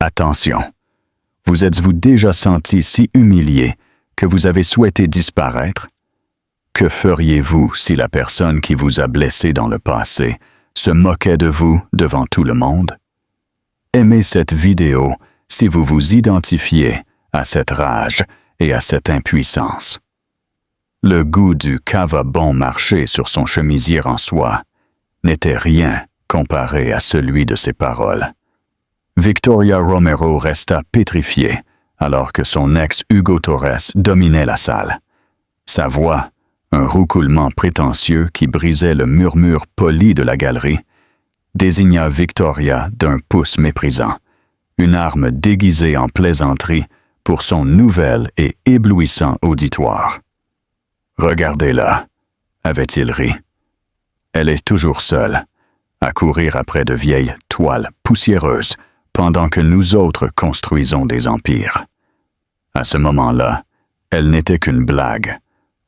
Attention, vous êtes-vous déjà senti si humilié que vous avez souhaité disparaître? Que feriez-vous si la personne qui vous a blessé dans le passé se moquait de vous devant tout le monde? Aimez cette vidéo si vous vous identifiez à cette rage et à cette impuissance. Le goût du cava bon marché sur son chemisier en soie n'était rien comparé à celui de ses paroles. Victoria Romero resta pétrifiée alors que son ex Hugo Torres dominait la salle. Sa voix, un roucoulement prétentieux qui brisait le murmure poli de la galerie, désigna Victoria d'un pouce méprisant, une arme déguisée en plaisanterie pour son nouvel et éblouissant auditoire. « Regardez-la », avait-il ri. « Elle est toujours seule, à courir après de vieilles toiles poussiéreuses pendant que nous autres construisons des empires. » À ce moment-là, elle n'était qu'une blague,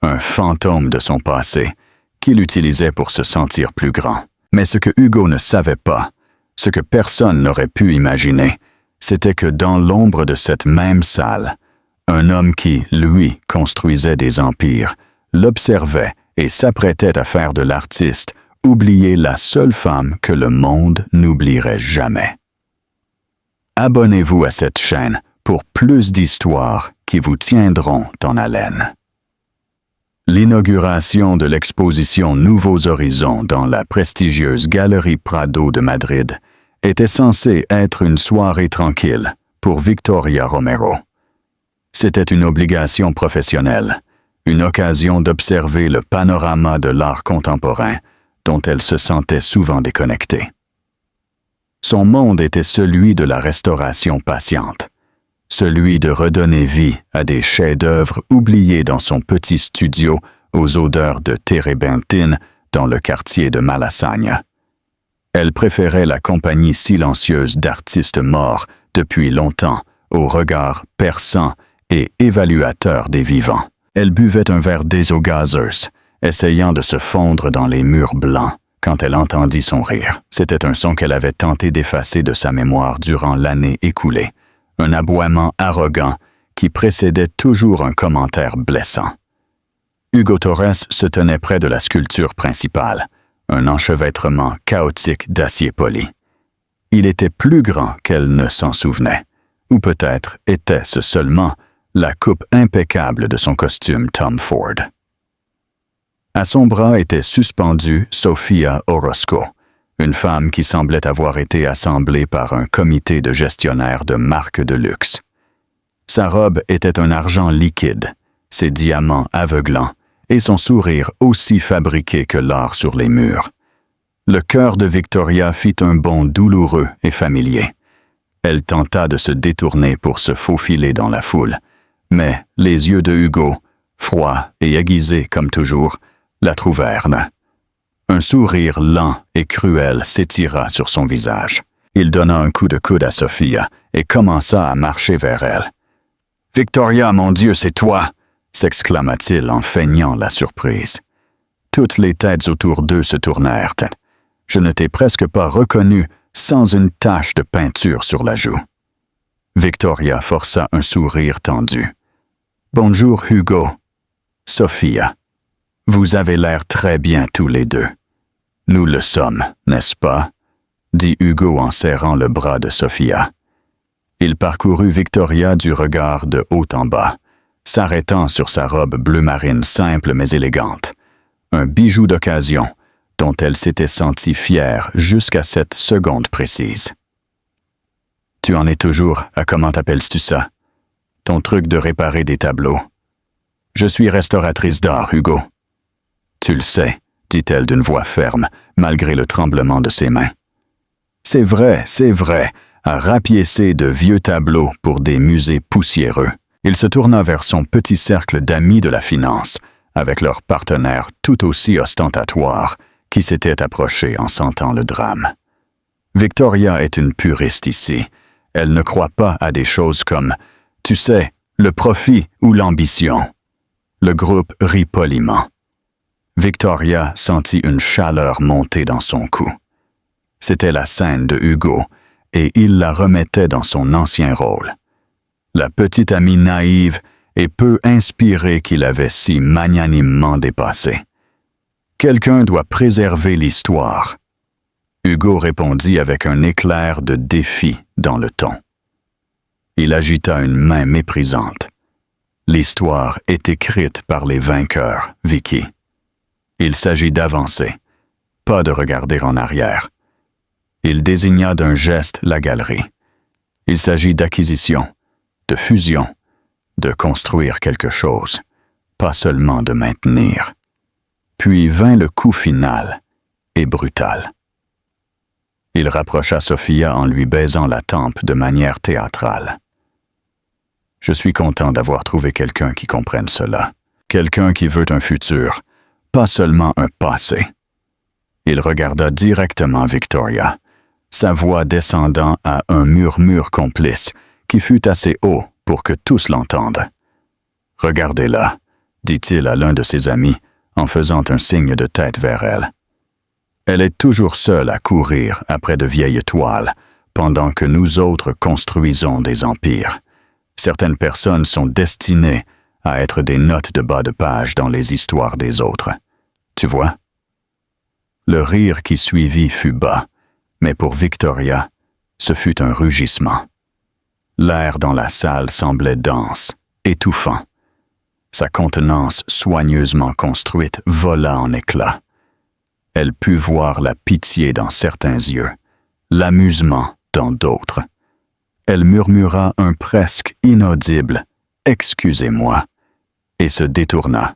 un fantôme de son passé qu'il utilisait pour se sentir plus grand. Mais ce que Hugo ne savait pas, ce que personne n'aurait pu imaginer, c'était que dans l'ombre de cette même salle, un homme qui, lui, construisait des empires, l'observait et s'apprêtait à faire de l'artiste oublier la seule femme que le monde n'oublierait jamais. Abonnez-vous à cette chaîne pour plus d'histoires qui vous tiendront en haleine. L'inauguration de l'exposition Nouveaux Horizons dans la prestigieuse Galerie Prado de Madrid était censée être une soirée tranquille pour Victoria Romero. C'était une obligation professionnelle, une occasion d'observer le panorama de l'art contemporain dont elle se sentait souvent déconnectée. Son monde était celui de la restauration patiente, celui de redonner vie à des chefs-d'œuvre oubliés dans son petit studio aux odeurs de térébenthine dans le quartier de Malasagne. Elle préférait la compagnie silencieuse d'artistes morts depuis longtemps au regard perçant et évaluateur des vivants. Elle buvait un verre d'Eso-Gazeuse, essayant de se fondre dans les murs blancs quand elle entendit son rire. C'était un son qu'elle avait tenté d'effacer de sa mémoire durant l'année écoulée, un aboiement arrogant qui précédait toujours un commentaire blessant. Hugo Torres se tenait près de la sculpture principale, un enchevêtrement chaotique d'acier poli. Il était plus grand qu'elle ne s'en souvenait, ou peut-être était-ce seulement la coupe impeccable de son costume Tom Ford. À son bras était suspendue Sofia Orozco, une femme qui semblait avoir été assemblée par un comité de gestionnaires de marques de luxe. Sa robe était un argent liquide, ses diamants aveuglants et son sourire aussi fabriqué que l'art sur les murs. Le cœur de Victoria fit un bond douloureux et familier. Elle tenta de se détourner pour se faufiler dans la foule, mais les yeux de Hugo, froids et aiguisés comme toujours, la trouvèrent. Un sourire lent et cruel s'étira sur son visage. Il donna un coup de coude à Sofia et commença à marcher vers elle. « Victoria, mon Dieu, c'est toi !» s'exclama-t-il en feignant la surprise. Toutes les têtes autour d'eux se tournèrent. Je ne t'ai presque pas reconnu sans une tache de peinture sur la joue. Victoria força un sourire tendu. « Bonjour, Hugo. »« Sofia. Vous avez l'air très bien tous les deux. »« Nous le sommes, n'est-ce pas ?» dit Hugo en serrant le bras de Sofia. Il parcourut Victoria du regard de haut en bas, s'arrêtant sur sa robe bleu marine simple mais élégante, un bijou d'occasion dont elle s'était sentie fière jusqu'à cette seconde précise. « Tu en es toujours à comment t'appelles-tu ça? Ton truc de réparer des tableaux. Je suis restauratrice d'art, Hugo. »« Tu le sais, » dit-elle d'une voix ferme, malgré le tremblement de ses mains. « C'est vrai, à rapiécer de vieux tableaux pour des musées poussiéreux. » Il se tourna vers son petit cercle d'amis de la finance, avec leur partenaire tout aussi ostentatoire, qui s'était approché en sentant le drame. Victoria est une puriste ici. Elle ne croit pas à des choses comme, tu sais, le profit ou l'ambition. Le groupe rit poliment. Victoria sentit une chaleur monter dans son cou. C'était la scène de Hugo, et il la remettait dans son ancien rôle. La petite amie naïve et peu inspirée qu'il avait si magnanimement dépassée. Quelqu'un doit préserver l'histoire. Hugo répondit avec un éclair de défi dans le ton. Il agita une main méprisante. L'histoire est écrite par les vainqueurs, Vicky. Il s'agit d'avancer, pas de regarder en arrière. Il désigna d'un geste la galerie. Il s'agit d'acquisition, de fusion, de construire quelque chose, pas seulement de maintenir. Puis vint le coup final et brutal. Il rapprocha Sophia en lui baisant la tempe de manière théâtrale. « Je suis content d'avoir trouvé quelqu'un qui comprenne cela, quelqu'un qui veut un futur, pas seulement un passé. » Il regarda directement Victoria, sa voix descendant à un murmure complice qui fut assez haut pour que tous l'entendent. « Regardez-la, » dit-il à l'un de ses amis en faisant un signe de tête vers elle. Elle est toujours seule à courir après de vieilles toiles, pendant que nous autres construisons des empires. Certaines personnes sont destinées à être des notes de bas de page dans les histoires des autres. Tu vois? Le rire qui suivit fut bas, mais pour Victoria, ce fut un rugissement. L'air dans la salle semblait dense, étouffant. Sa contenance soigneusement construite vola en éclats. Elle put voir la pitié dans certains yeux, l'amusement dans d'autres. Elle murmura un presque inaudible « Excusez-moi » et se détourna,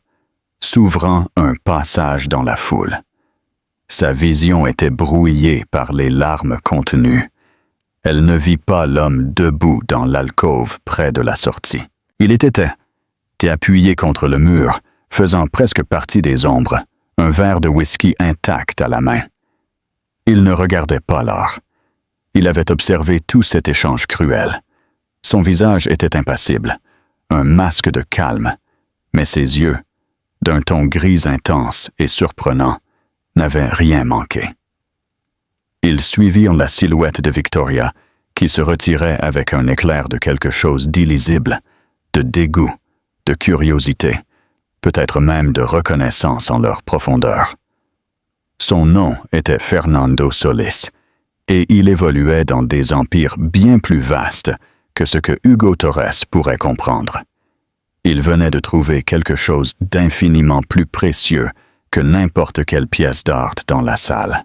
s'ouvrant un passage dans la foule. Sa vision était brouillée par les larmes contenues. Elle ne vit pas l'homme debout dans l'alcôve près de la sortie. Il était appuyé contre le mur, faisant presque partie des ombres, un verre de whisky intact à la main. Il ne regardait pas l'heure. Il avait observé tout cet échange cruel. Son visage était impassible, un masque de calme, mais ses yeux, d'un ton gris intense et surprenant, n'avaient rien manqué. Ils suivirent la silhouette de Victoria, qui se retirait avec un éclair de quelque chose d'illisible, de dégoût, de curiosité, peut-être même de reconnaissance en leur profondeur. Son nom était Fernando Solis, et il évoluait dans des empires bien plus vastes que ce que Hugo Torres pourrait comprendre. Il venait de trouver quelque chose d'infiniment plus précieux que n'importe quelle pièce d'art dans la salle.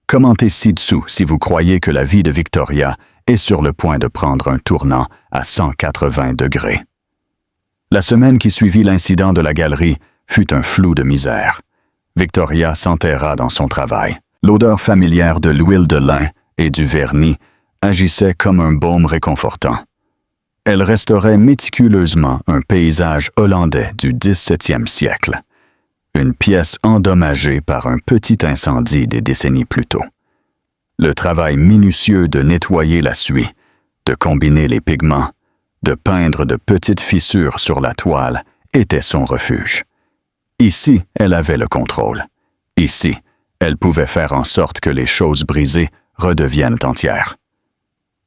Commentez ci-dessous si vous croyez que la vie de Victoria est sur le point de prendre un tournant à 180 degrés. La semaine qui suivit l'incident de la galerie fut un flou de misère. Victoria s'enterra dans son travail. L'odeur familière de l'huile de lin et du vernis agissait comme un baume réconfortant. Elle restaurait méticuleusement un paysage hollandais du XVIIe siècle, une pièce endommagée par un petit incendie des décennies plus tôt. Le travail minutieux de nettoyer la suie, de combiner les pigments, de peindre de petites fissures sur la toile était son refuge. Ici, elle avait le contrôle. Ici, elle pouvait faire en sorte que les choses brisées redeviennent entières.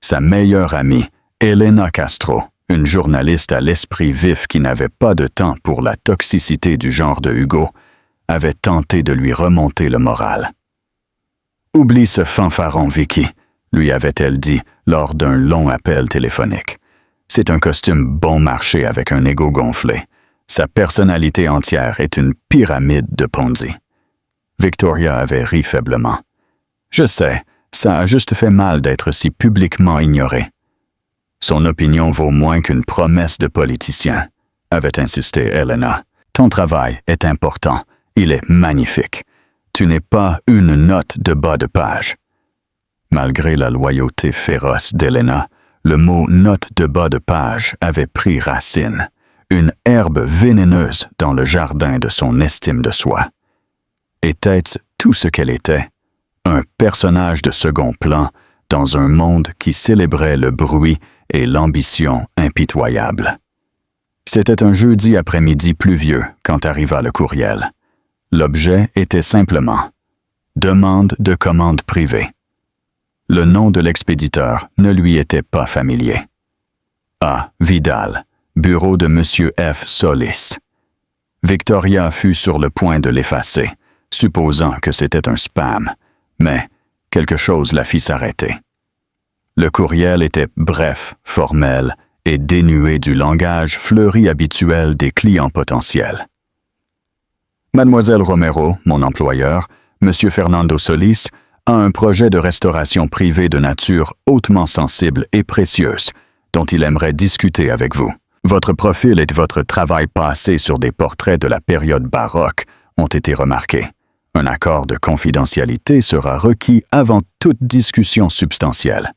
Sa meilleure amie, Elena Castro, une journaliste à l'esprit vif qui n'avait pas de temps pour la toxicité du genre de Hugo, avait tenté de lui remonter le moral. « Oublie ce fanfaron, Vicky », lui avait-elle dit lors d'un long appel téléphonique. C'est un costume bon marché avec un ego gonflé. Sa personnalité entière est une pyramide de Ponzi. Victoria avait ri faiblement. « Je sais, ça a juste fait mal d'être si publiquement ignoré. » Son opinion vaut moins qu'une promesse de politicien, avait insisté Elena. Ton travail est important, il est magnifique. Tu n'es pas une note de bas de page. Malgré la loyauté féroce d'Elena, le mot « note de bas de page » avait pris racine, une herbe vénéneuse dans le jardin de son estime de soi. Était-ce tout ce qu'elle était? Un personnage de second plan dans un monde qui célébrait le bruit et l'ambition impitoyable. C'était un jeudi après-midi pluvieux quand arriva le courriel. L'objet était simplement « Demande de commande privée ». Le nom de l'expéditeur ne lui était pas familier. A. Vidal, bureau de Monsieur F. Solis. Victoria fut sur le point de l'effacer, supposant que c'était un spam, mais quelque chose la fit s'arrêter. Le courriel était bref, formel et dénué du langage fleuri habituel des clients potentiels. Mademoiselle Romero, mon employeur, Monsieur Fernando Solis, a un projet de restauration privée de nature hautement sensible et précieuse dont il aimerait discuter avec vous. Votre profil et votre travail passé sur des portraits de la période baroque ont été remarqués. Un accord de confidentialité sera requis avant toute discussion substantielle.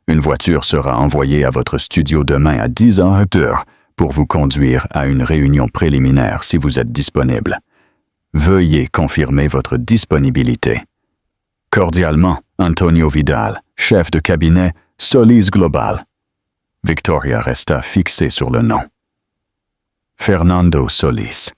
Une voiture sera envoyée à votre studio demain à 10h pour vous conduire à une réunion préliminaire si vous êtes disponible. Veuillez confirmer votre disponibilité. Cordialement, Antonio Vidal, chef de cabinet, Solis Global. Victoria resta fixée sur le nom. Fernando Solis.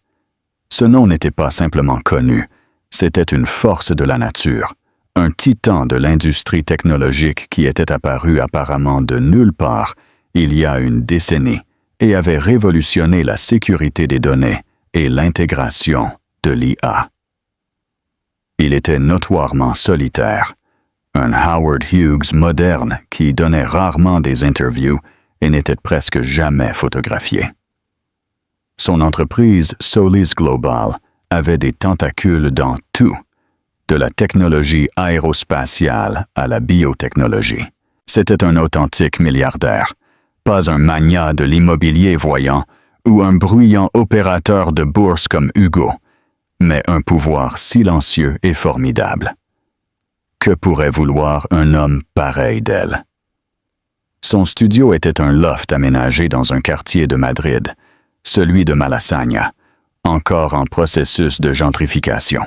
Ce nom n'était pas simplement connu, c'était une force de la nature, un titan de l'industrie technologique qui était apparu apparemment de nulle part il y a une décennie et avait révolutionné la sécurité des données et l'intégration de l'IA. Il était notoirement solitaire, un Howard Hughes moderne qui donnait rarement des interviews et n'était presque jamais photographié. Son entreprise Solis Global avait des tentacules dans tout, de la technologie aérospatiale à la biotechnologie. C'était un authentique milliardaire, pas un magnat de l'immobilier voyant ou un bruyant opérateur de bourse comme Hugo, mais un pouvoir silencieux et formidable. Que pourrait vouloir un homme pareil d'elle? Son studio était un loft aménagé dans un quartier de Madrid, celui de Malasaña, encore en processus de gentrification.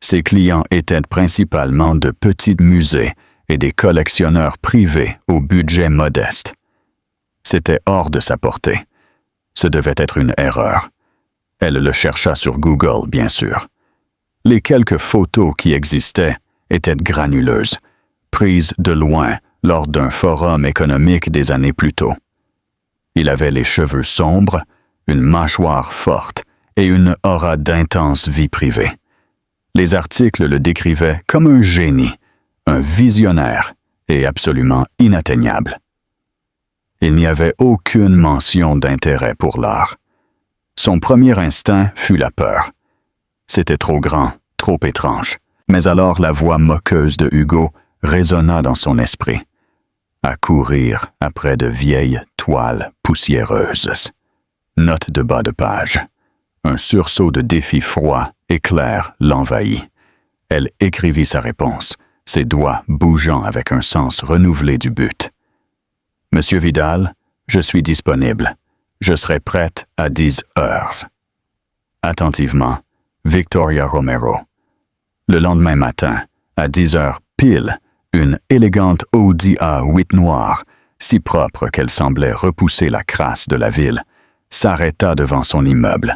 Ses clients étaient principalement de petits musées et des collectionneurs privés au budget modeste. C'était hors de sa portée. Ce devait être une erreur. Elle le chercha sur Google, bien sûr. Les quelques photos qui existaient étaient granuleuses, prises de loin lors d'un forum économique des années plus tôt. Il avait les cheveux sombres, une mâchoire forte et une aura d'intense vie privée. Les articles le décrivaient comme un génie, un visionnaire et absolument inatteignable. Il n'y avait aucune mention d'intérêt pour l'art. Son premier instinct fut la peur. C'était trop grand, trop étrange. Mais alors la voix moqueuse de Hugo résonna dans son esprit. À courir après de vieilles toiles poussiéreuses. Note de bas de page. Un sursaut de défi froid et clair l'envahit. Elle écrivit sa réponse, ses doigts bougeant avec un sens renouvelé du but. « Monsieur Vidal, je suis disponible. Je serai prête à 10h. Attentivement, Victoria Romero. Le lendemain matin, à 10h pile, une élégante Audi A8 noire, si propre qu'elle semblait repousser la crasse de la ville, s'arrêta devant son immeuble.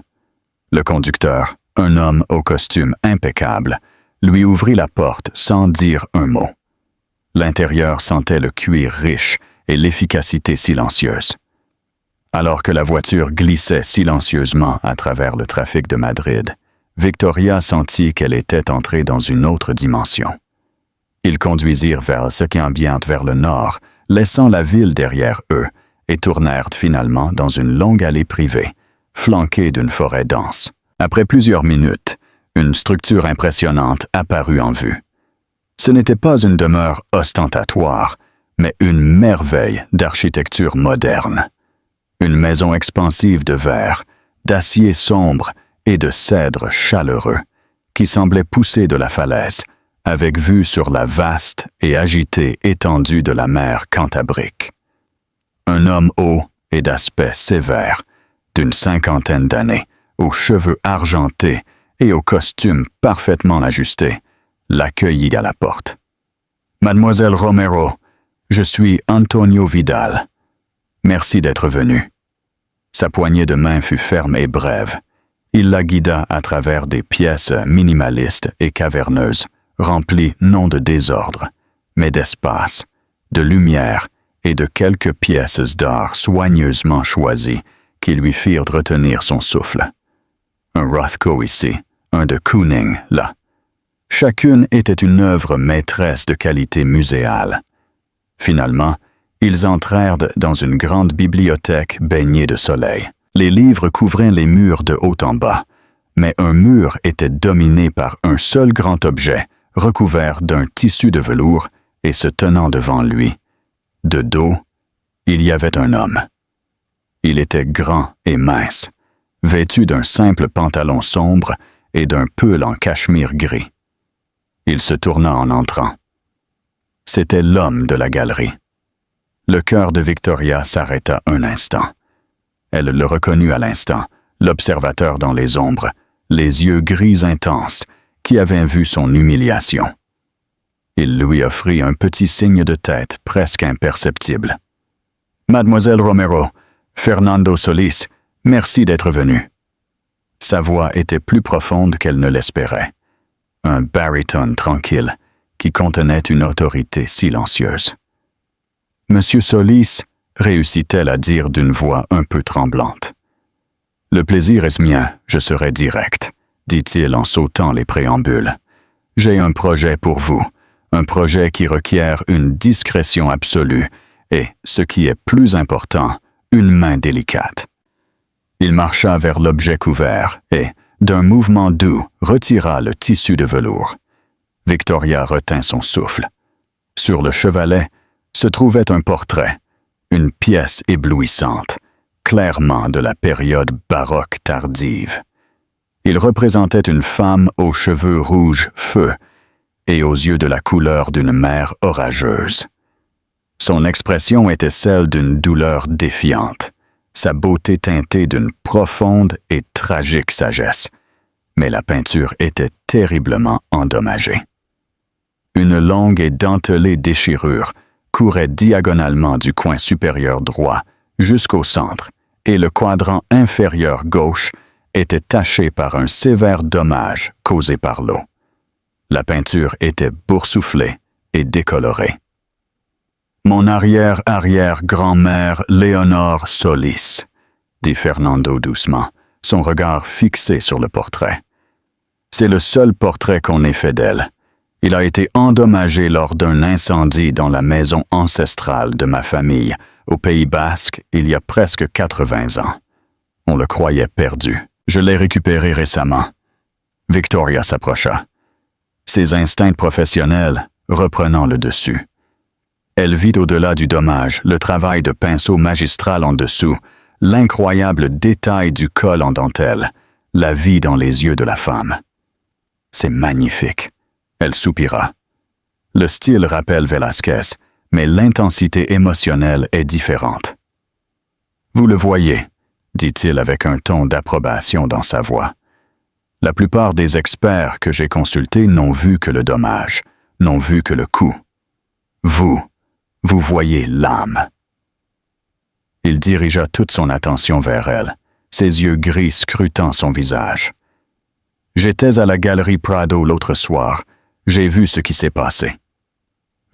Le conducteur, un homme au costume impeccable, lui ouvrit la porte sans dire un mot. L'intérieur sentait le cuir riche et l'efficacité silencieuse. Alors que la voiture glissait silencieusement à travers le trafic de Madrid, Victoria sentit qu'elle était entrée dans une autre dimension. Ils conduisirent vers ce qui ambiente vers le nord, laissant la ville derrière eux, et tournèrent finalement dans une longue allée privée, flanquée d'une forêt dense. Après plusieurs minutes, une structure impressionnante apparut en vue. Ce n'était pas une demeure ostentatoire, mais une merveille d'architecture moderne. Une maison expansive de verre, d'acier sombre et de cèdre chaleureux, qui semblait pousser de la falaise, avec vue sur la vaste et agitée étendue de la mer Cantabrique. Un homme haut et d'aspect sévère, d'une 50aine d'années, aux cheveux argentés et au costume parfaitement ajusté, l'accueillit à la porte. « Mademoiselle Romero, je suis Antonio Vidal. Merci d'être venue. » Sa poignée de main fut ferme et brève. Il la guida à travers des pièces minimalistes et caverneuses, remplies non de désordre, mais d'espace, de lumière et de quelques pièces d'art soigneusement choisies qui lui firent retenir son souffle. Un Rothko ici, un de Kooning là. Chacune était une œuvre maîtresse de qualité muséale. Finalement, ils entrèrent dans une grande bibliothèque baignée de soleil. Les livres couvraient les murs de haut en bas, mais un mur était dominé par un seul grand objet, recouvert d'un tissu de velours et se tenant devant lui. De dos, il y avait un homme. Il était grand et mince, vêtu d'un simple pantalon sombre et d'un pull en cachemire gris. Il se tourna en entrant. C'était l'homme de la galerie. Le cœur de Victoria s'arrêta un instant. Elle le reconnut à l'instant, l'observateur dans les ombres, les yeux gris intenses, qui avait vu son humiliation. Il lui offrit un petit signe de tête presque imperceptible. « Mademoiselle Romero, Fernando Solís, merci d'être venue. » Sa voix était plus profonde qu'elle ne l'espérait. Un baryton tranquille qui contenait une autorité silencieuse. « Monsieur Solís, » réussit-elle à dire d'une voix un peu tremblante. « Le plaisir est mien, je serai direct, » dit-il en sautant les préambules. « J'ai un projet pour vous, un projet qui requiert une discrétion absolue et, ce qui est plus important, une main délicate. » Il marcha vers l'objet couvert et, d'un mouvement doux, retira le tissu de velours. Victoria retint son souffle. Sur le chevalet se trouvait un portrait, une pièce éblouissante, clairement de la période baroque tardive. Il représentait une femme aux cheveux rouges feu et aux yeux de la couleur d'une mer orageuse. Son expression était celle d'une douleur défiante, sa beauté teintée d'une profonde et tragique sagesse, mais la peinture était terriblement endommagée. Une longue et dentelée déchirure courait diagonalement du coin supérieur droit jusqu'au centre, et le quadrant inférieur gauche était taché par un sévère dommage causé par l'eau. La peinture était boursouflée et décolorée. « Mon arrière-arrière-grand-mère Léonore Solís, » dit Fernando doucement, son regard fixé sur le portrait. « C'est le seul portrait qu'on ait fait d'elle. Il a été endommagé lors d'un incendie dans la maison ancestrale de ma famille, au Pays Basque, il y a presque 80 ans. On le croyait perdu. Je l'ai récupéré récemment. » Victoria s'approcha. Ses instincts professionnels reprenant le dessus. Elle vit au-delà du dommage le travail de pinceau magistral en dessous, l'incroyable détail du col en dentelle, la vie dans les yeux de la femme. « C'est magnifique. » Elle soupira. Le style rappelle Velázquez, mais l'intensité émotionnelle est différente. « Vous le voyez, » dit-il avec un ton d'approbation dans sa voix. « La plupart des experts que j'ai consultés n'ont vu que le dommage, n'ont vu que le coup. Vous voyez l'âme. » Il dirigea toute son attention vers elle, ses yeux gris scrutant son visage. « J'étais à la Galerie Prado l'autre soir. J'ai vu ce qui s'est passé. »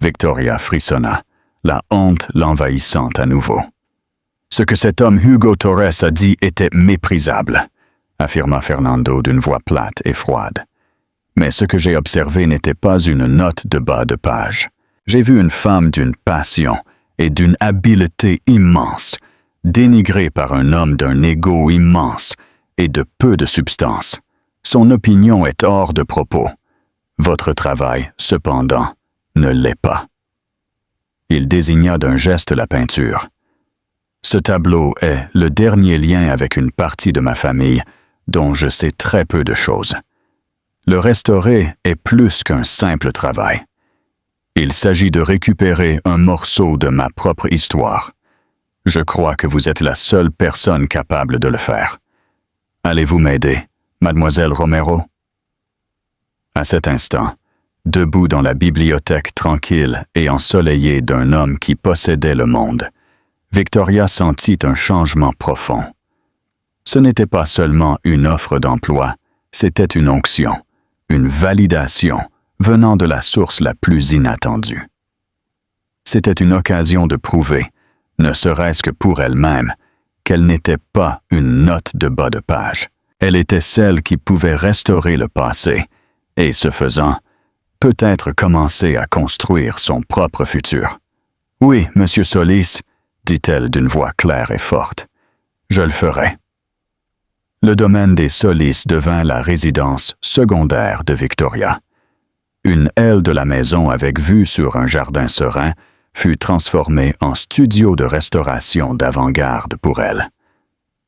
Victoria frissonna, la honte l'envahissant à nouveau. « Ce que cet homme Hugo Torres a dit était méprisable, » affirma Fernando d'une voix plate et froide. « Mais ce que j'ai observé n'était pas une note de bas de page. J'ai vu une femme d'une passion et d'une habileté immense, dénigrée par un homme d'un ego immense et de peu de substance. Son opinion est hors de propos. Votre travail, cependant, ne l'est pas. » Il désigna d'un geste la peinture. « Ce tableau est le dernier lien avec une partie de ma famille dont je sais très peu de choses. Le restaurer est plus qu'un simple travail. Il s'agit de récupérer un morceau de ma propre histoire. Je crois que vous êtes la seule personne capable de le faire. Allez-vous m'aider, mademoiselle Romero? » À cet instant, debout dans la bibliothèque tranquille et ensoleillée d'un homme qui possédait le monde, Victoria sentit un changement profond. Ce n'était pas seulement une offre d'emploi, c'était une onction, une validation venant de la source la plus inattendue. C'était une occasion de prouver, ne serait-ce que pour elle-même, qu'elle n'était pas une note de bas de page. Elle était celle qui pouvait restaurer le passé et, ce faisant, peut-être commencer à construire son propre futur. « Oui, Monsieur Solis, » dit-elle d'une voix claire et forte, « je le ferai. » Le domaine des Solis devint la résidence secondaire de Victoria. Une aile de la maison avec vue sur un jardin serein fut transformée en studio de restauration d'avant-garde pour elle.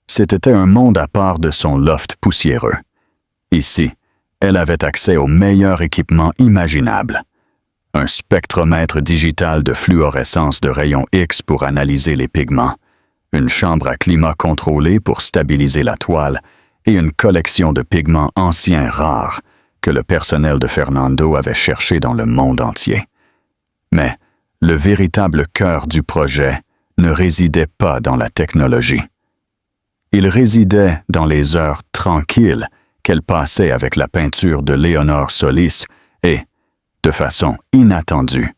C'était un monde à part de son loft poussiéreux. Ici, elle avait accès au meilleur équipement imaginable. Un spectromètre digital de fluorescence de rayons X pour analyser les pigments, une chambre à climat contrôlé pour stabiliser la toile et une collection de pigments anciens rares que le personnel de Fernando avait cherché dans le monde entier. Mais le véritable cœur du projet ne résidait pas dans la technologie. Il résidait dans les heures tranquilles qu'elle passait avec la peinture de Léonore Solis et, de façon inattendue,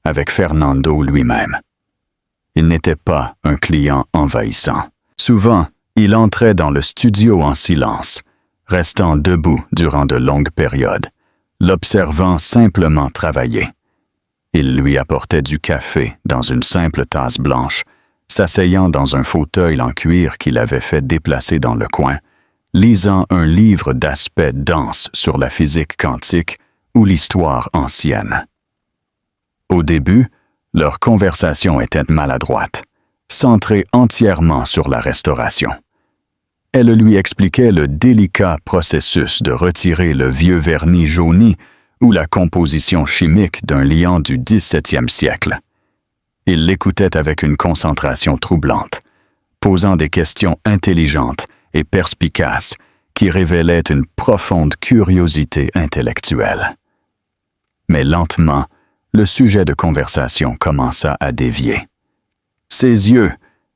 avec Fernando lui-même. Il n'était pas un client envahissant. Souvent, il entrait dans le studio en silence, restant debout durant de longues périodes, l'observant simplement travailler. Il lui apportait du café dans une simple tasse blanche, s'asseyant dans un fauteuil en cuir qu'il avait fait déplacer dans le coin, lisant un livre d'aspect dense sur la physique quantique ou l'histoire ancienne. Au début, leur conversation était maladroite, centrée entièrement sur la restauration. Elle lui expliquait le délicat processus de retirer le vieux vernis jauni ou la composition chimique d'un liant du XVIIe siècle. Il l'écoutait avec une concentration troublante, posant des questions intelligentes et perspicaces qui révélaient une profonde curiosité intellectuelle. Mais lentement, le sujet de conversation commença à dévier. « Ses yeux, »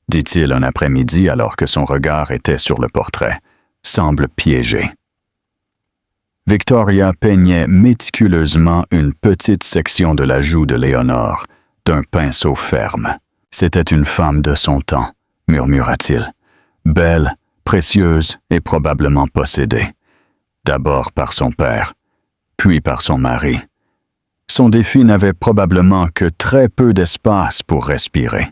dit-il un après-midi alors que son regard était sur le portrait, « semblent piégés. » Victoria peignait méticuleusement une petite section de la joue de Léonore, d'un pinceau ferme. « C'était une femme de son temps, » murmura-t-il, « belle, précieuse et probablement possédée, d'abord par son père, puis par son mari. Son défi n'avait probablement que très peu d'espace pour respirer. »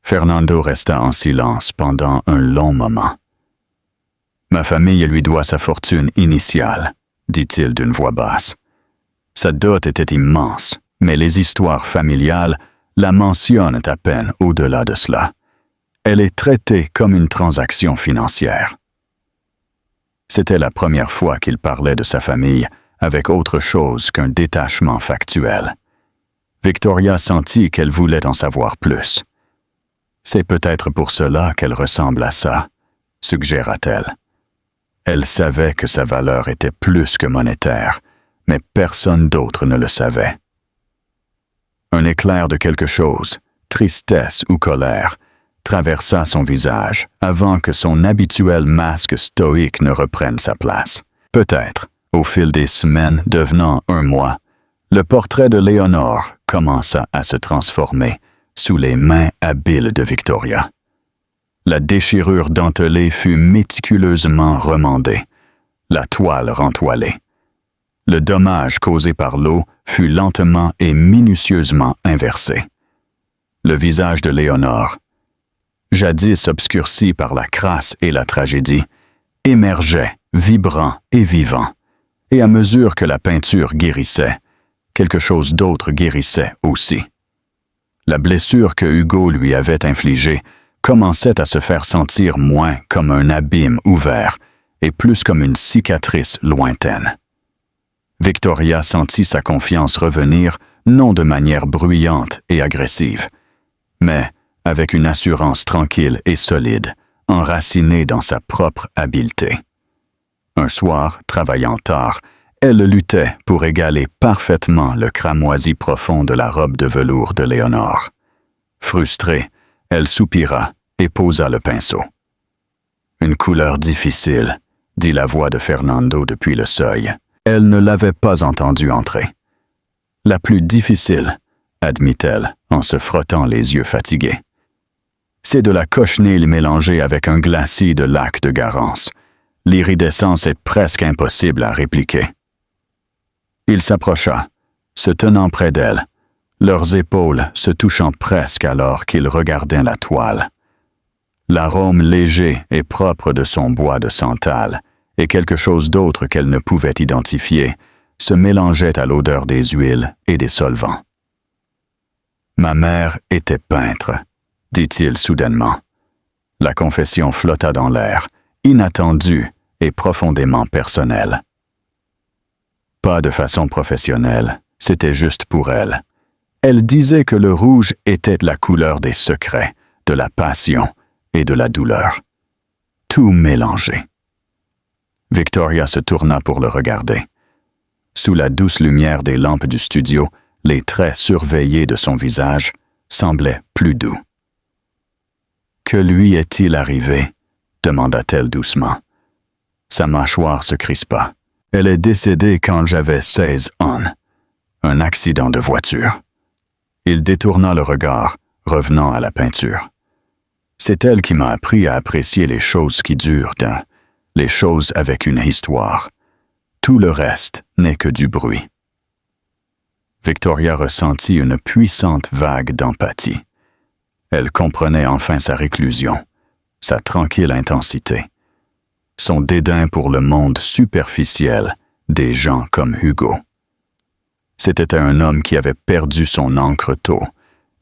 Fernando resta en silence pendant un long moment. « Ma famille lui doit sa fortune initiale, » dit-il d'une voix basse. Sa dot était immense, mais les histoires familiales la mentionnent à peine au-delà de cela. Elle est traitée comme une transaction financière. C'était la première fois qu'il parlait de sa famille avec autre chose qu'un détachement factuel. Victoria sentit qu'elle voulait en savoir plus. « C'est peut-être pour cela qu'elle ressemble à ça », suggéra-t-elle. Elle savait que sa valeur était plus que monétaire, mais personne d'autre ne le savait. Un éclair de quelque chose, tristesse ou colère, traversa son visage avant que son habituel masque stoïque ne reprenne sa place. Peut-être, au fil des semaines devenant un mois, le portrait de Léonore commença à se transformer sous les mains habiles de Victoria. La déchirure dentelée fut méticuleusement remandée, la toile rentoilée. Le dommage causé par l'eau fut lentement et minutieusement inversé. Le visage de Léonore, jadis obscurci par la crasse et la tragédie, émergeait, vibrant et vivant, et à mesure que la peinture guérissait, quelque chose d'autre guérissait aussi. La blessure que Hugo lui avait infligée commençait à se faire sentir moins comme un abîme ouvert et plus comme une cicatrice lointaine. Victoria sentit sa confiance revenir non de manière bruyante et agressive, mais avec une assurance tranquille et solide, enracinée dans sa propre habileté. Un soir, travaillant tard, elle luttait pour égaler parfaitement le cramoisi profond de la robe de velours de Léonore. Frustrée, elle soupira et posa le pinceau. « Une couleur difficile », dit la voix de Fernando depuis le seuil. Elle ne l'avait pas entendu entrer. « La plus difficile », admit-elle en se frottant les yeux fatigués. C'est de la cochenille mélangée avec un glacis de lac de Garance. L'iridescence est presque impossible à répliquer. Il s'approcha, se tenant près d'elle, leurs épaules se touchant presque alors qu'ils regardaient la toile. L'arôme léger et propre de son bois de santal et quelque chose d'autre qu'elle ne pouvait identifier se mélangeait à l'odeur des huiles et des solvants. « Ma mère était peintre », dit-il soudainement. La confession flotta dans l'air, inattendue et profondément personnelle. Pas de façon professionnelle, c'était juste pour elle. Elle disait que le rouge était la couleur des secrets, de la passion et de la douleur. Tout mélangé. Victoria se tourna pour le regarder. Sous la douce lumière des lampes du studio, les traits surveillés de son visage semblaient plus doux. « Que lui est-il arrivé ?» demanda-t-elle doucement. Sa mâchoire se crispa. « Elle est décédée quand j'avais 16 ans. Un accident de voiture. » Il détourna le regard, revenant à la peinture. « C'est elle qui m'a appris à apprécier les choses qui durent, les choses avec une histoire. Tout le reste n'est que du bruit. » Victoria ressentit une puissante vague d'empathie. Elle comprenait enfin sa réclusion, sa tranquille intensité, son dédain pour le monde superficiel des gens comme Hugo. C'était un homme qui avait perdu son encre tôt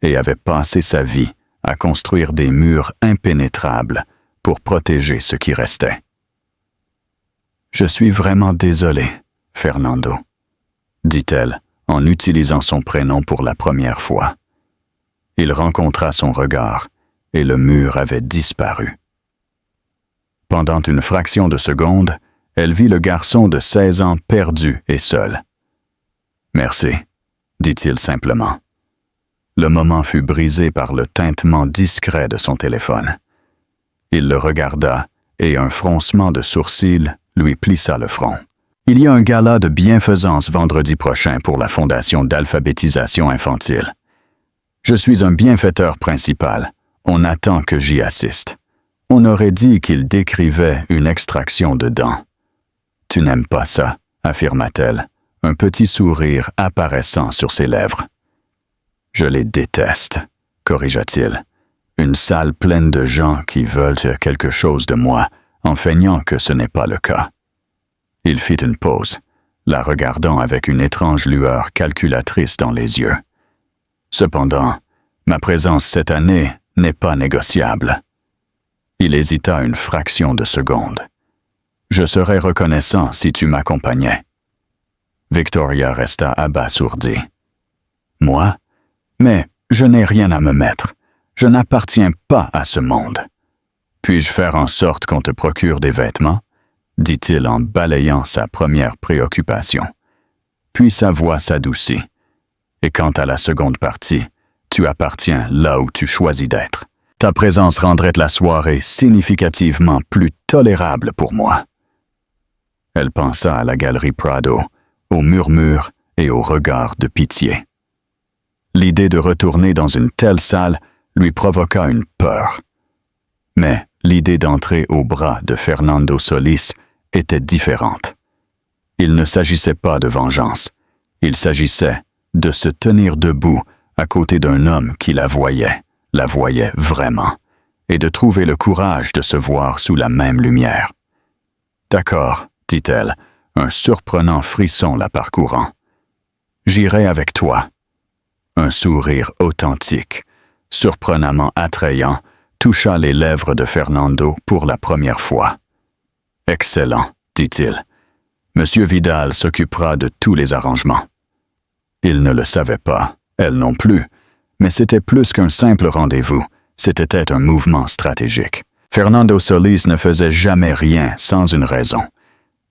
et avait passé sa vie à construire des murs impénétrables pour protéger ce qui restait. « Je suis vraiment désolée, Fernando, » dit-elle en utilisant son prénom pour la première fois. Il rencontra son regard et le mur avait disparu. Pendant une fraction de seconde, elle vit le garçon de 16 ans perdu et seul. « Merci, » dit-il simplement. Le moment fut brisé par le tintement discret de son téléphone. Il le regarda et un froncement de sourcils lui plissa le front. « Il y a un gala de bienfaisance vendredi prochain pour la Fondation d'alphabétisation infantile. Je suis un bienfaiteur principal. On attend que j'y assiste. On aurait dit qu'il décrivait une extraction de dents. »« Tu n'aimes pas ça, » affirma-t-elle, un petit sourire apparaissant sur ses lèvres. « Je les déteste, » corrigea-t-il. « Une salle pleine de gens qui veulent quelque chose de moi, en feignant que ce n'est pas le cas. » Il fit une pause, la regardant avec une étrange lueur calculatrice dans les yeux. « Cependant, ma présence cette année n'est pas négociable. » Il hésita une fraction de seconde. « Je serais reconnaissant si tu m'accompagnais. » Victoria resta abasourdie. « Moi? Mais je n'ai rien à me mettre. Je n'appartiens pas à ce monde. Puis-je faire en sorte qu'on te procure des vêtements? » dit-il en balayant sa première préoccupation. Puis sa voix s'adoucit. « Et quant à la seconde partie, tu appartiens là où tu choisis d'être. Ta présence rendrait la soirée significativement plus tolérable pour moi. » Elle pensa à la galerie Prado, aux murmures et aux regards de pitié. L'idée de retourner dans une telle salle lui provoqua une peur. Mais l'idée d'entrer au bras de Fernando Solís était différente. Il ne s'agissait pas de vengeance. Il s'agissait de se tenir debout à côté d'un homme qui la voyait vraiment, et de trouver le courage de se voir sous la même lumière. « D'accord, » dit-elle, un surprenant frisson la parcourant. « J'irai avec toi. » Un sourire authentique, surprenamment attrayant, toucha les lèvres de Fernando pour la première fois. « Excellent, » dit-il. « Monsieur Vidal s'occupera de tous les arrangements. » Il ne le savait pas, elle non plus, mais c'était plus qu'un simple rendez-vous, c'était un mouvement stratégique. Fernando Solís ne faisait jamais rien sans une raison,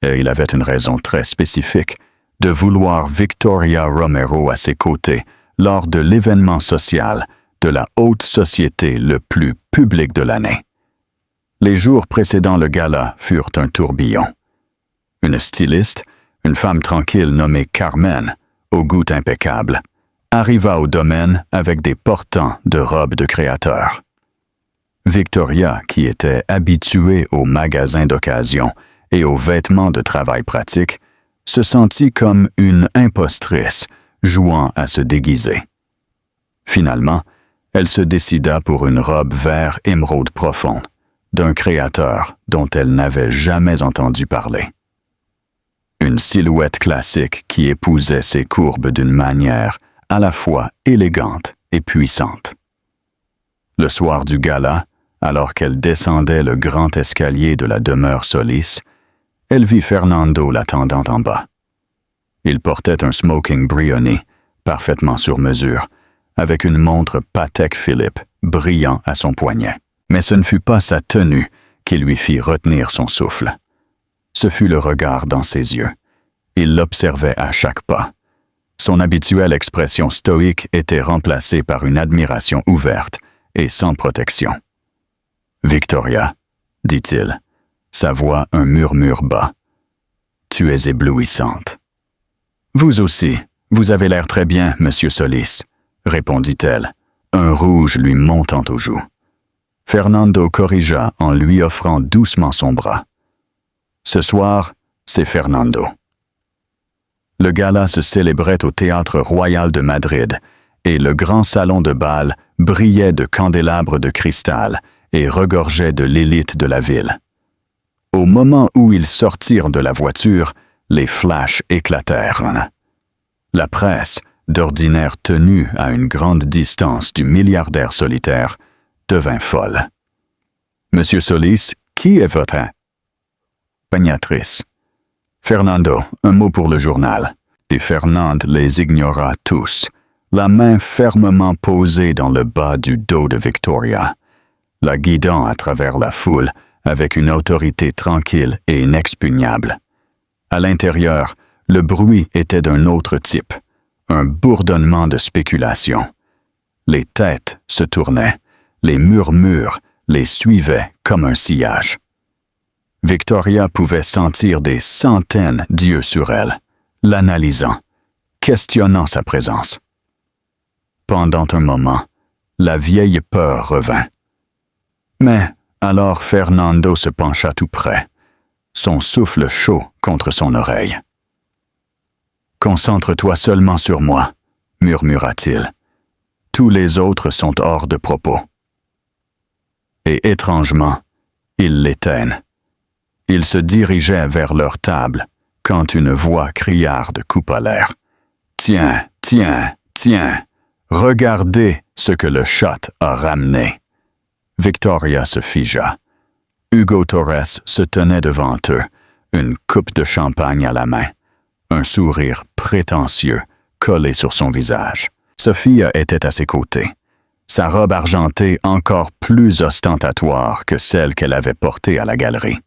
et il avait une raison très spécifique de vouloir Victoria Romero à ses côtés lors de l'événement social de la haute société le plus public de l'année. Les jours précédant le gala furent un tourbillon. Une styliste, une femme tranquille nommée Carmen, au goût impeccable, arriva au domaine avec des portants de robes de créateur. Victoria, qui était habituée aux magasins d'occasion et aux vêtements de travail pratique, se sentit comme une impostrice jouant à se déguiser. Finalement, elle se décida pour une robe vert émeraude profonde, d'un créateur dont elle n'avait jamais entendu parler. Une silhouette classique qui épousait ses courbes d'une manière à la fois élégante et puissante. Le soir du gala, alors qu'elle descendait le grand escalier de la demeure Solis, elle vit Fernando l'attendant en bas. Il portait un smoking Brioni, parfaitement sur mesure, avec une montre Patek Philippe brillant à son poignet. Mais ce ne fut pas sa tenue qui lui fit retenir son souffle. Ce fut le regard dans ses yeux. Il l'observait à chaque pas. Son habituelle expression stoïque était remplacée par une admiration ouverte et sans protection. « Victoria, dit-il, sa voix un murmure bas. Tu es éblouissante. »« Vous aussi, vous avez l'air très bien, monsieur Solis, » répondit-elle, un rouge lui montant aux joues. Fernando corrigea en lui offrant doucement son bras. « Ce soir, c'est Fernando. » Le gala se célébrait au Théâtre Royal de Madrid et le grand salon de bal brillait de candélabres de cristal et regorgeait de l'élite de la ville. Au moment où ils sortirent de la voiture, les flashs éclatèrent. La presse, d'ordinaire tenue à une grande distance du milliardaire solitaire, devint folle. « Monsieur Solis, qui est votre accompagnatrice? » « Fernando, un mot pour le journal. » Et Fernande les ignora tous, la main fermement posée dans le bas du dos de Victoria, la guidant à travers la foule avec une autorité tranquille et inexpugnable. À l'intérieur, le bruit était d'un autre type, un bourdonnement de spéculation. Les têtes se tournaient, les murmures les suivaient comme un sillage. Victoria pouvait sentir des centaines d'yeux sur elle, l'analysant, questionnant sa présence. Pendant un moment, la vieille peur revint. Mais alors Fernando se pencha tout près, son souffle chaud contre son oreille. « Concentre-toi seulement sur moi, » murmura-t-il. « Tous les autres sont hors de propos. » Et étrangement, ils l'éteignent. Ils se dirigeaient vers leur table quand une voix criarde coupa l'air. « Tiens, tiens, tiens, regardez ce que le shot a ramené. » Victoria se figea. Hugo Torres se tenait devant eux, une coupe de champagne à la main, un sourire prétentieux collé sur son visage. Sophia était à ses côtés, sa robe argentée encore plus ostentatoire que celle qu'elle avait portée à la galerie.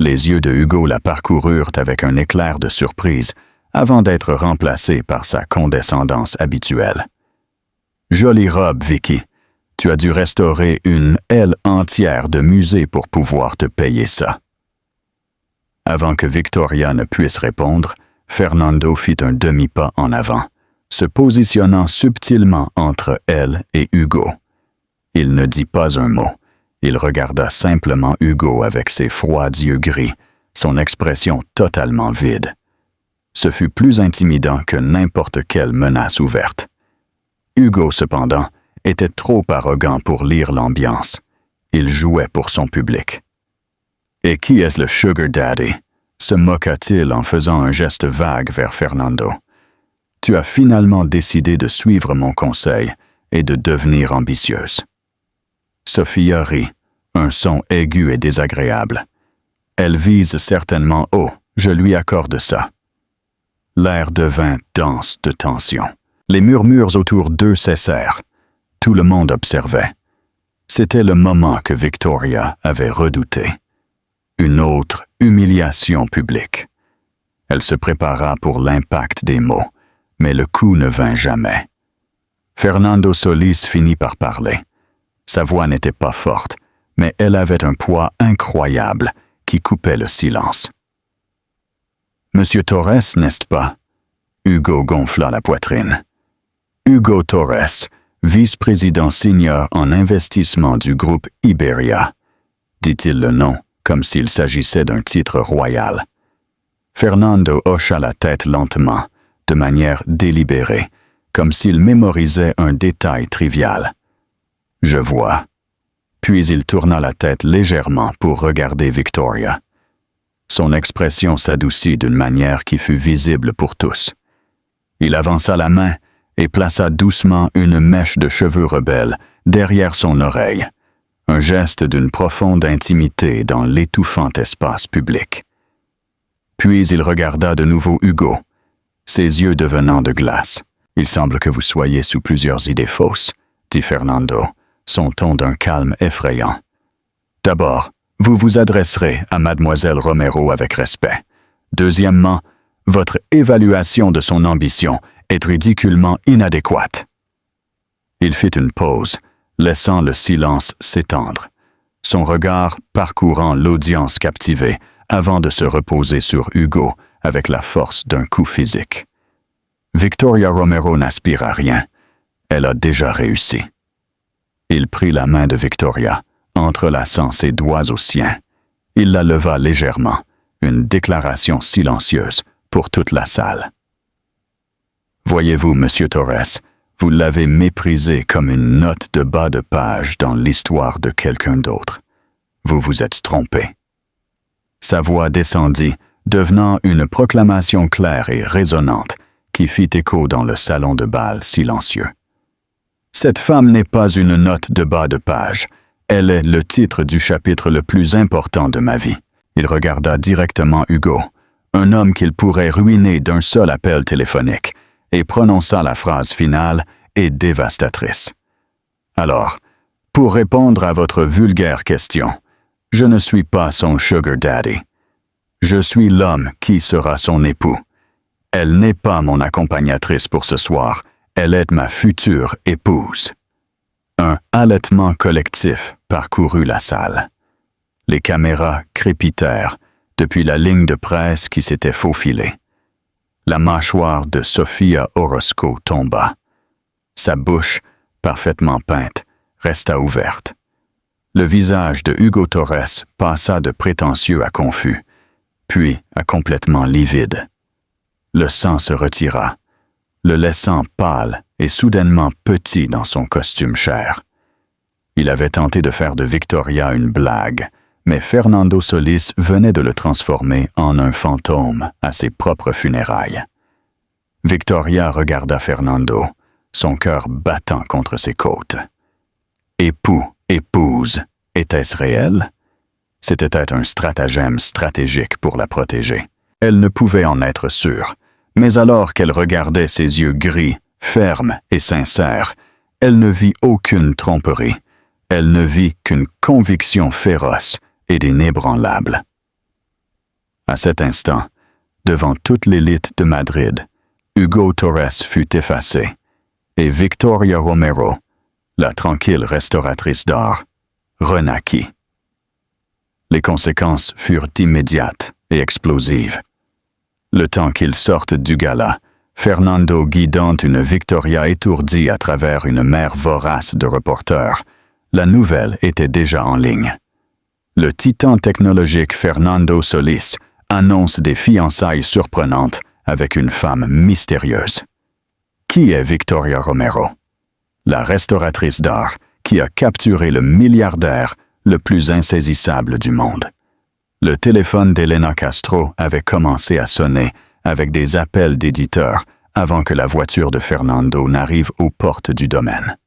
Les yeux de Hugo la parcoururent avec un éclair de surprise avant d'être remplacés par sa condescendance habituelle. « Jolie robe, Vicky. Tu as dû restaurer une aile entière de musée pour pouvoir te payer ça. » Avant que Victoria ne puisse répondre, Fernando fit un demi-pas en avant, se positionnant subtilement entre elle et Hugo. Il ne dit pas un mot. Il regarda simplement Hugo avec ses froids yeux gris, son expression totalement vide. Ce fut plus intimidant que n'importe quelle menace ouverte. Hugo, cependant, était trop arrogant pour lire l'ambiance. Il jouait pour son public. « Et qui est-ce le sugar daddy ?» se moqua-t-il en faisant un geste vague vers Fernando. « Tu as finalement décidé de suivre mon conseil et de devenir ambitieuse. » Sophia rit, un son aigu et désagréable. Elle vise certainement haut, je lui accorde ça. L'air devint dense de tension. Les murmures autour d'eux cessèrent. Tout le monde observait. C'était le moment que Victoria avait redouté. Une autre humiliation publique. Elle se prépara pour l'impact des mots, mais le coup ne vint jamais. Fernando Solis finit par parler. Sa voix n'était pas forte, mais elle avait un poids incroyable qui coupait le silence. « Monsieur Torres, n'est-ce pas ?» Hugo gonfla la poitrine. Hugo Torres, vice-président senior en investissement du groupe Iberia, dit-il le nom comme s'il s'agissait d'un titre royal. Fernando hocha la tête lentement, de manière délibérée, comme s'il mémorisait un détail trivial. « Je vois. » Puis il tourna la tête légèrement pour regarder Victoria. Son expression s'adoucit d'une manière qui fut visible pour tous. Il avança la main et plaça doucement une mèche de cheveux rebelles derrière son oreille, un geste d'une profonde intimité dans l'étouffant espace public. Puis il regarda de nouveau Hugo, ses yeux devenant de glace. « Il semble que vous soyez sous plusieurs idées fausses, » dit Fernando, son ton d'un calme effrayant. « D'abord, vous vous adresserez à Mademoiselle Romero avec respect. Deuxièmement, votre évaluation de son ambition est ridiculement inadéquate. » Il fit une pause, laissant le silence s'étendre, son regard parcourant l'audience captivée avant de se reposer sur Hugo avec la force d'un coup physique. Victoria Romero n'aspire à rien. Elle a déjà réussi. Il prit la main de Victoria, entrelaçant ses doigts aux siens. Il la leva légèrement, une déclaration silencieuse pour toute la salle. « Voyez-vous, Monsieur Torres, vous l'avez méprisé comme une note de bas de page dans l'histoire de quelqu'un d'autre. Vous vous êtes trompé. » Sa voix descendit, devenant une proclamation claire et résonnante qui fit écho dans le salon de bal silencieux. « Cette femme n'est pas une note de bas de page. Elle est le titre du chapitre le plus important de ma vie. » Il regarda directement Hugo, un homme qu'il pourrait ruiner d'un seul appel téléphonique, et prononça la phrase finale et dévastatrice. « Alors, pour répondre à votre vulgaire question, je ne suis pas son sugar daddy. Je suis l'homme qui sera son époux. Elle n'est pas mon accompagnatrice pour ce soir, elle est ma future épouse. » Un halètement collectif parcourut la salle. Les caméras crépitèrent depuis la ligne de presse qui s'était faufilée. La mâchoire de Sofia Orozco tomba. Sa bouche, parfaitement peinte, resta ouverte. Le visage de Hugo Torres passa de prétentieux à confus, puis à complètement livide. Le sang se retira, le laissant pâle et soudainement petit dans son costume cher. Il avait tenté de faire de Victoria une blague, mais Fernando Solis venait de le transformer en un fantôme à ses propres funérailles. Victoria regarda Fernando, son cœur battant contre ses côtes. Époux, épouse, était-ce réel? C'était peut-être un stratagème stratégique pour la protéger. Elle ne pouvait en être sûre, mais alors qu'elle regardait ses yeux gris, fermes et sincères, elle ne vit aucune tromperie. Elle ne vit qu'une conviction féroce et inébranlable. À cet instant, devant toute l'élite de Madrid, Hugo Torres fut effacé, et Victoria Romero, la tranquille restauratrice d'art, renaquit. Les conséquences furent immédiates et explosives. Le temps qu'ils sortent du gala, Fernando guidant une Victoria étourdie à travers une mer vorace de reporters, la nouvelle était déjà en ligne. Le titan technologique Fernando Solis annonce des fiançailles surprenantes avec une femme mystérieuse. Qui est Victoria Romero? La restauratrice d'art qui a capturé le milliardaire le plus insaisissable du monde. Le téléphone d'Elena Castro avait commencé à sonner avec des appels d'éditeurs avant que la voiture de Fernando n'arrive aux portes du domaine.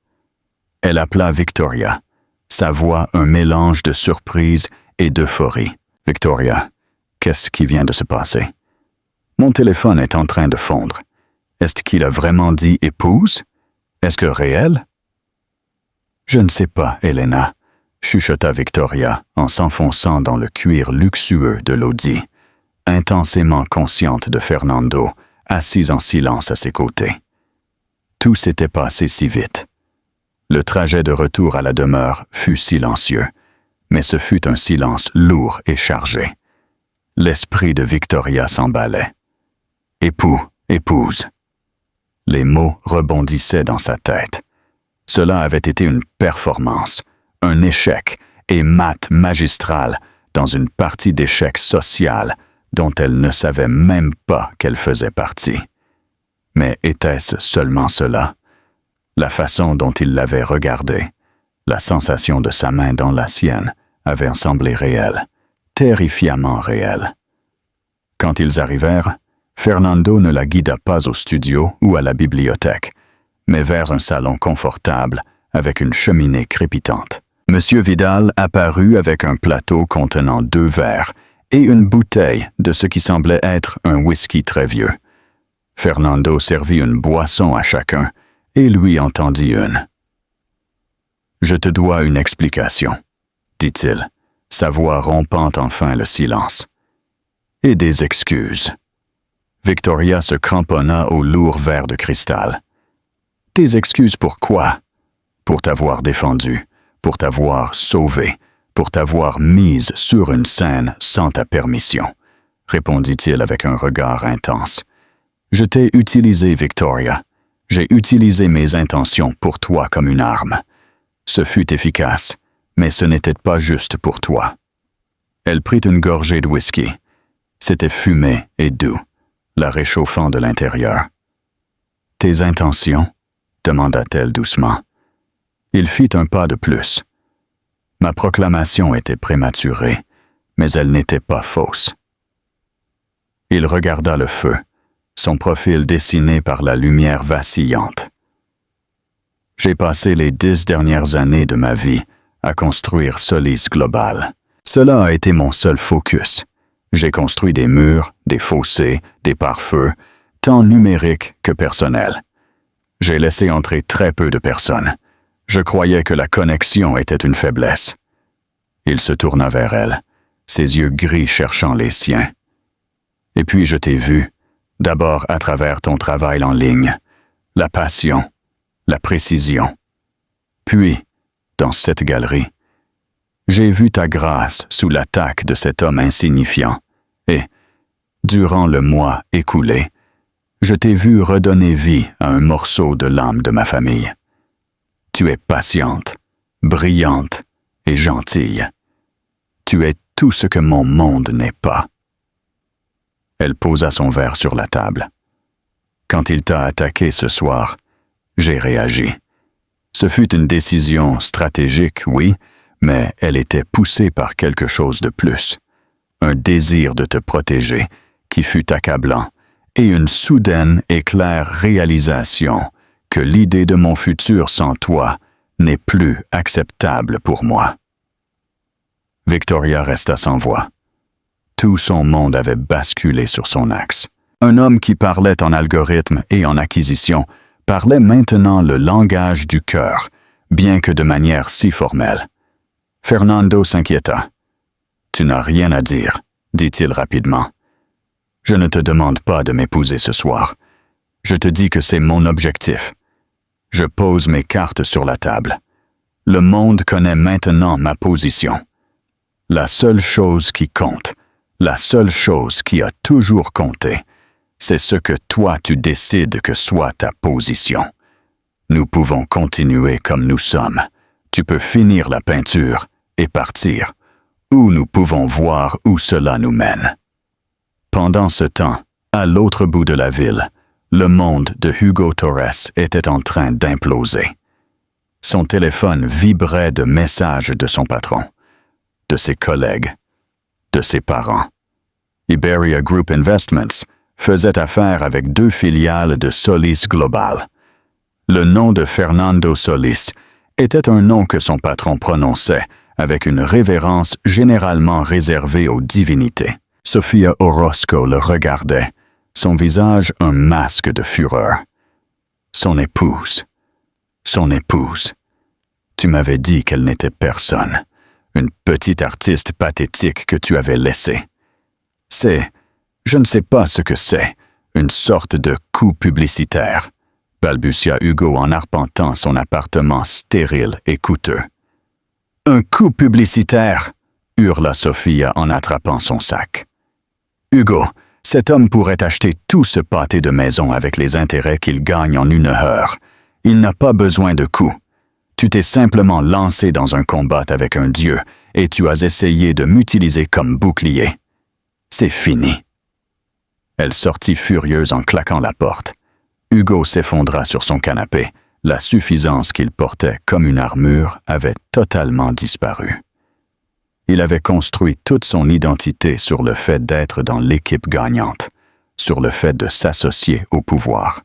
Elle appela Victoria, sa voix un mélange de surprise et d'euphorie. « Victoria, qu'est-ce qui vient de se passer? Mon téléphone est en train de fondre. Est-ce qu'il a vraiment dit épouse? Est-ce que réel? » « Je ne sais pas, Elena, » chuchota Victoria en s'enfonçant dans le cuir luxueux de l'Audi, intensément consciente de Fernando, assis en silence à ses côtés. Tout s'était passé si vite. Le trajet de retour à la demeure fut silencieux, mais ce fut un silence lourd et chargé. L'esprit de Victoria s'emballait. Époux, épouse. Les mots rebondissaient dans sa tête. Cela avait été une performance, un échec et mat magistral dans une partie d'échec social dont elle ne savait même pas qu'elle faisait partie. Mais était-ce seulement cela? La façon dont il l'avait regardée, la sensation de sa main dans la sienne avait semblé réelle, terrifiamment réelle. Quand ils arrivèrent, Fernando ne la guida pas au studio ou à la bibliothèque, mais vers un salon confortable avec une cheminée crépitante. Monsieur Vidal apparut avec un plateau contenant 2 verres et une bouteille de ce qui semblait être un whisky très vieux. Fernando servit une boisson à chacun et lui en tendit une. « Je te dois une explication, » dit-il, sa voix rompant enfin le silence. « Et des excuses. » Victoria se cramponna au lourd verre de cristal. « Des excuses pour quoi? Pour t'avoir défendu, pour t'avoir sauvé, pour t'avoir mise sur une scène sans ta permission, » répondit-il avec un regard intense. « Je t'ai utilisé, Victoria. J'ai utilisé mes intentions pour toi comme une arme. Ce fut efficace, mais ce n'était pas juste pour toi. » Elle prit une gorgée de whisky. C'était fumé et doux, la réchauffant de l'intérieur. « Tes intentions? » demanda-t-elle doucement. Il fit un pas de plus. Ma proclamation était prématurée, mais elle n'était pas fausse. Il regarda le feu, son profil dessiné par la lumière vacillante. J'ai passé les 10 dernières années de ma vie à construire Solis Global. Cela a été mon seul focus. J'ai construit des murs, des fossés, des pare-feux, tant numériques que personnels. J'ai laissé entrer très peu de personnes. Je croyais que la connexion était une faiblesse. Il se tourna vers elle, ses yeux gris cherchant les siens. Et puis je t'ai vu, d'abord à travers ton travail en ligne, la passion, la précision. Puis, dans cette galerie, j'ai vu ta grâce sous l'attaque de cet homme insignifiant, et, durant le mois écoulé, je t'ai vu redonner vie à un morceau de l'âme de ma famille. Tu es patiente, brillante et gentille. Tu es tout ce que mon monde n'est pas. Elle posa son verre sur la table. Quand il t'a attaqué ce soir, j'ai réagi. Ce fut une décision stratégique, oui, mais elle était poussée par quelque chose de plus. Un désir de te protéger qui fut accablant et une soudaine et claire réalisation que l'idée de mon futur sans toi n'est plus acceptable pour moi. Victoria resta sans voix. Tout son monde avait basculé sur son axe. Un homme qui parlait en algorithme et en acquisition parlait maintenant le langage du cœur, bien que de manière si formelle. Fernando s'inquiéta. « Tu n'as rien à dire, » dit-il rapidement. « Je ne te demande pas de m'épouser ce soir. Je te dis que c'est mon objectif. Je pose mes cartes sur la table. Le monde connaît maintenant ma position. La seule chose qui compte, la seule chose qui a toujours compté, c'est ce que toi tu décides que soit ta position. Nous pouvons continuer comme nous sommes. Tu peux finir la peinture et partir, ou nous pouvons voir où cela nous mène. » Pendant ce temps, à l'autre bout de la ville, le monde de Hugo Torres était en train d'imploser. Son téléphone vibrait de messages de son patron, de ses collègues, de ses parents. Iberia Group Investments faisait affaire avec 2 filiales de Solis Global. Le nom de Fernando Solis était un nom que son patron prononçait avec une révérence généralement réservée aux divinités. Sofia Orozco le regardait, son visage un masque de fureur. Son épouse. Tu m'avais dit qu'elle n'était personne, une petite artiste pathétique que tu avais laissée. Je ne sais pas ce que c'est, une sorte de coup publicitaire, balbutia Hugo en arpentant son appartement stérile et coûteux. Un coup publicitaire, hurla Sofia en attrapant son sac. Hugo, Cet homme pourrait acheter tout ce pâté de maison avec les intérêts qu'il gagne en 1 heure. Il n'a pas besoin de coups. Tu t'es simplement lancé dans un combat avec un dieu et tu as essayé de m'utiliser comme bouclier. C'est fini. » Elle sortit furieuse en claquant la porte. Hugo s'effondra sur son canapé. La suffisance qu'il portait comme une armure avait totalement disparu. Il avait construit toute son identité sur le fait d'être dans l'équipe gagnante, sur le fait de s'associer au pouvoir.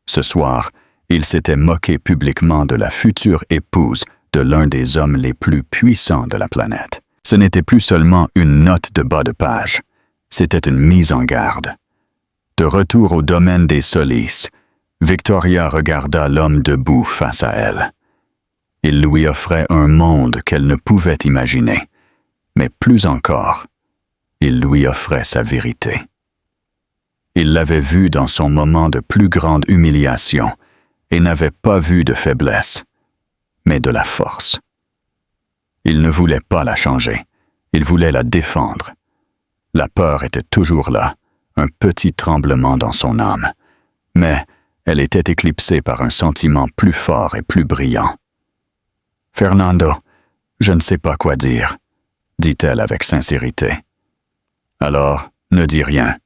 Ce soir, il s'était moqué publiquement de la future épouse de l'un des hommes les plus puissants de la planète. Ce n'était plus seulement une note de bas de page, c'était une mise en garde. De retour au domaine des Solis, Victoria regarda l'homme debout face à elle. Il lui offrait un monde qu'elle ne pouvait imaginer, mais plus encore, il lui offrait sa vérité. Il l'avait vu dans son moment de plus grande humiliation et n'avait pas vu de faiblesse, mais de la force. Il ne voulait pas la changer, il voulait la défendre. La peur était toujours là, un petit tremblement dans son âme, mais elle était éclipsée par un sentiment plus fort et plus brillant. « Fernando, je ne sais pas quoi dire, » dit-elle avec sincérité. « Alors, ne dis rien, »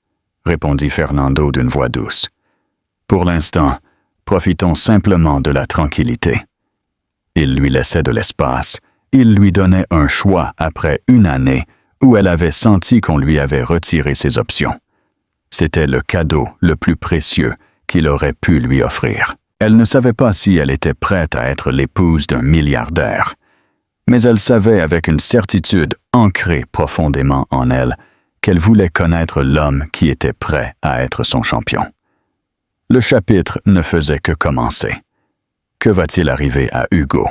répondit Fernando d'une voix douce. « Pour l'instant, profitons simplement de la tranquillité. » Il lui laissait de l'espace, il lui donnait un choix après 1 année où elle avait senti qu'on lui avait retiré ses options. C'était le cadeau le plus précieux qu'il aurait pu lui offrir. Elle ne savait pas si elle était prête à être l'épouse d'un milliardaire, mais elle savait avec une certitude ancrée profondément en elle qu'elle voulait connaître l'homme qui était prêt à être son champion. Le chapitre ne faisait que commencer. Que va-t-il arriver à Hugo?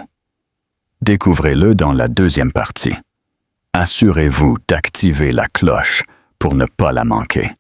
Découvrez-le dans la 2e partie. Assurez-vous d'activer la cloche pour ne pas la manquer.